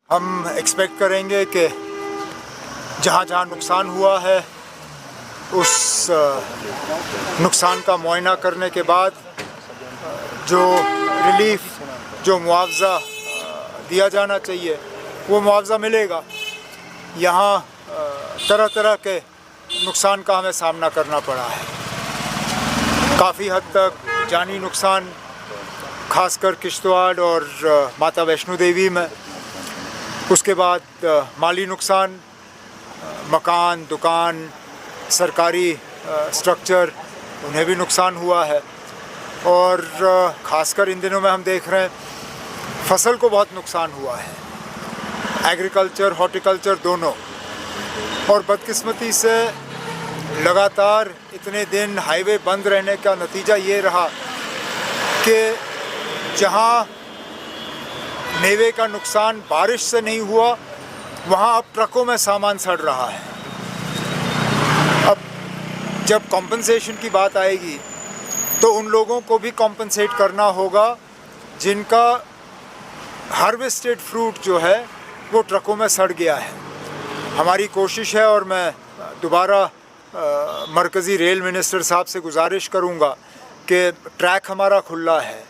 हम एक्सपेक्ट करेंगे कि जहाँ जहाँ नुकसान हुआ है उस नुकसान का मुआयना करने के बाद जो रिलीफ, जो मुआवज़ा दिया जाना चाहिए वो मुआवज़ा मिलेगा। यहाँ तरह तरह के नुकसान का हमें सामना करना पड़ा है। काफ़ी हद तक जानी नुकसान, खासकर किश्तवाड़ और माता वैष्णो देवी में। उसके बाद माली नुकसान, मकान, दुकान, सरकारी स्ट्रक्चर, उन्हें भी नुकसान हुआ है। और ख़ासकर इन दिनों में हम देख रहे हैं फसल को बहुत नुकसान हुआ है, एग्रीकल्चर, हॉर्टिकल्चर दोनों। और बदकिस्मती से लगातार इतने दिन हाईवे बंद रहने का नतीजा ये रहा कि जहाँ मेवे का नुकसान बारिश से नहीं हुआ, वहाँ अब ट्रकों में सामान सड़ रहा है। अब जब कॉम्पनसेशन की बात आएगी तो उन लोगों को भी कॉम्पनसेट करना होगा जिनका हार्वेस्टेड फ्रूट जो है वो ट्रकों में सड़ गया है। हमारी कोशिश है और मैं दोबारा मरकज़ी रेल मिनिस्टर साहब से गुजारिश करूँगा कि ट्रैक हमारा खुला है,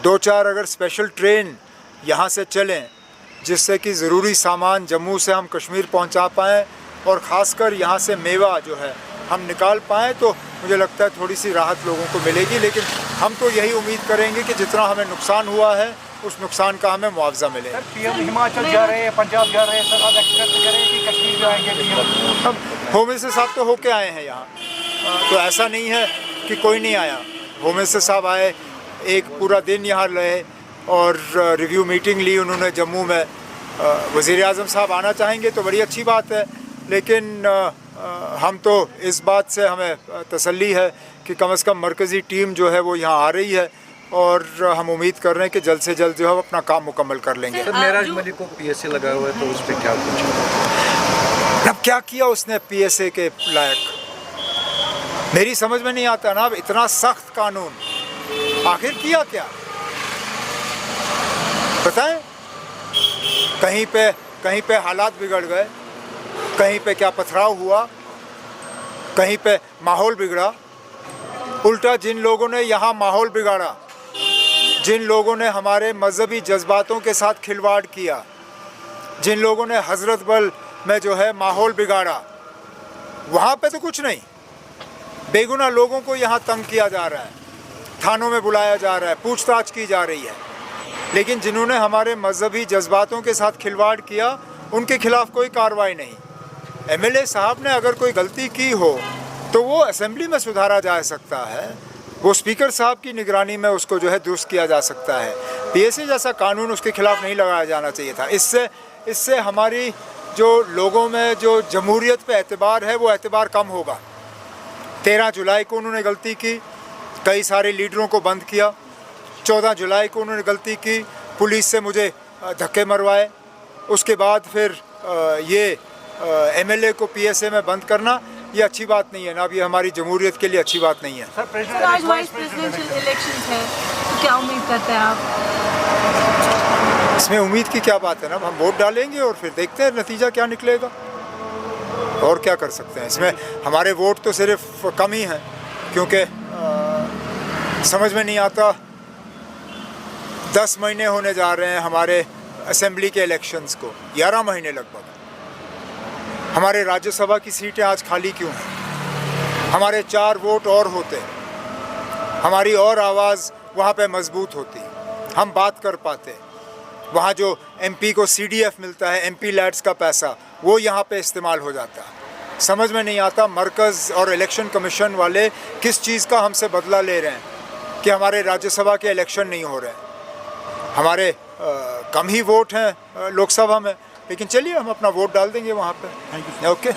2-4 अगर स्पेशल ट्रेन यहाँ से चलें जिससे कि ज़रूरी सामान जम्मू से हम कश्मीर पहुँचा पाएँ और ख़ासकर यहाँ से मेवा जो है हम निकाल पाएँ, तो मुझे लगता है थोड़ी सी राहत लोगों को मिलेगी। लेकिन हम तो यही उम्मीद करेंगे कि जितना हमें नुकसान हुआ है उस नुकसान का हमें मुआवजा मिले। सर, पीएम हिमाचल जा रहे हैं, पंजाब जा रहे हैं, सर आप एक्सपेक्ट करें कि कश्मीर भी आएंगे पीएम? हम होम मिनिस्टर साहब तो होके आए हैं यहाँ, तो ऐसा नहीं है कि कोई नहीं आया। होम मिनिस्टर साहब आए, एक पूरा दिन यहाँ रहे और रिव्यू मीटिंग ली उन्होंने जम्मू में। वज़ीर आज़म साहब आना चाहेंगे तो बड़ी अच्छी बात है, लेकिन हम तो इस बात से हमें तसल्ली है कि कम से कम मरकज़ी टीम जो है वो यहाँ आ रही है और हम उम्मीद कर रहे हैं कि जल्द से जल्द जो है अपना काम मुकम्मल कर लेंगे। सर, मेराज मलिक को पीएसए लगा हुआ है तो उस पर क्या पूछा? अब क्या किया उसने पीएसए के लायक, मेरी समझ में नहीं आता ना। अब इतना सख्त कानून आखिर किया क्या बताएं? कहीं पे हालात बिगड़ गए, कहीं पे क्या पथराव हुआ, कहीं पे माहौल बिगड़ा। उल्टा जिन लोगों ने यहाँ माहौल बिगाड़ा, जिन लोगों ने हमारे मजहबी जज्बातों के साथ खिलवाड़ किया, जिन लोगों ने हजरत बल में जो है माहौल बिगाड़ा, वहाँ पे तो कुछ नहीं। बेगुनाह लोगों को यहाँ तंग किया जा रहा है, थानों में बुलाया जा रहा है, पूछताछ की जा रही है। लेकिन जिन्होंने हमारे मजहबी जज्बातों के साथ खिलवाड़ किया उनके खिलाफ कोई कार्रवाई नहीं। एमएलए साहब ने अगर कोई गलती की हो तो वो असेंबली में सुधारा जा सकता है, वो स्पीकर साहब की निगरानी में उसको जो है दुरुस्त किया जा सकता है। पीएसए जैसा कानून उसके खिलाफ नहीं लगाया जाना चाहिए था। इससे हमारी जो लोगों में जो जमहूरियत पे एतबार है वो एतबार कम होगा। 13 जुलाई को उन्होंने गलती की, कई सारे लीडरों को बंद किया। 14 जुलाई को उन्होंने गलती की, पुलिस से मुझे धक्के मरवाए। उसके बाद फिर ये एमएलए को पीएसए में बंद करना ये अच्छी बात नहीं है ना। अब ये हमारी जमहूरियत के लिए अच्छी बात नहीं है। सर, आज वाइस प्रेसिडेंशियल इलेक्शंस है, तो क्या उम्मीद करते हैं आप? इसमें उम्मीद की क्या बात है ना, हम वोट डालेंगे और फिर देखते हैं नतीजा क्या निकलेगा। और क्या कर सकते हैं इसमें? हमारे वोट तो सिर्फ कम ही हैं क्योंकि समझ में नहीं आता। 10 महीने होने जा रहे हैं हमारे असेंबली के इलेक्शंस को, 11 महीने लगभग। हमारे राज्यसभा की सीटें आज खाली क्यों हैं? हमारे 4 वोट और होते, हमारी और आवाज़ वहाँ पे मजबूत होती, हम बात कर पाते। वहाँ जो एमपी को सीडीएफ मिलता है, एमपी लैड्स का पैसा, वो यहाँ पे इस्तेमाल हो जाता। समझ में नहीं आता मरकज़ और इलेक्शन कमीशन वाले किस चीज़ का हमसे बदला ले रहे हैं कि हमारे राज्यसभा के इलेक्शन नहीं हो रहे। हमारे कम ही वोट हैं लोकसभा में, लेकिन चलिए हम अपना वोट डाल देंगे वहाँ पे। ओके।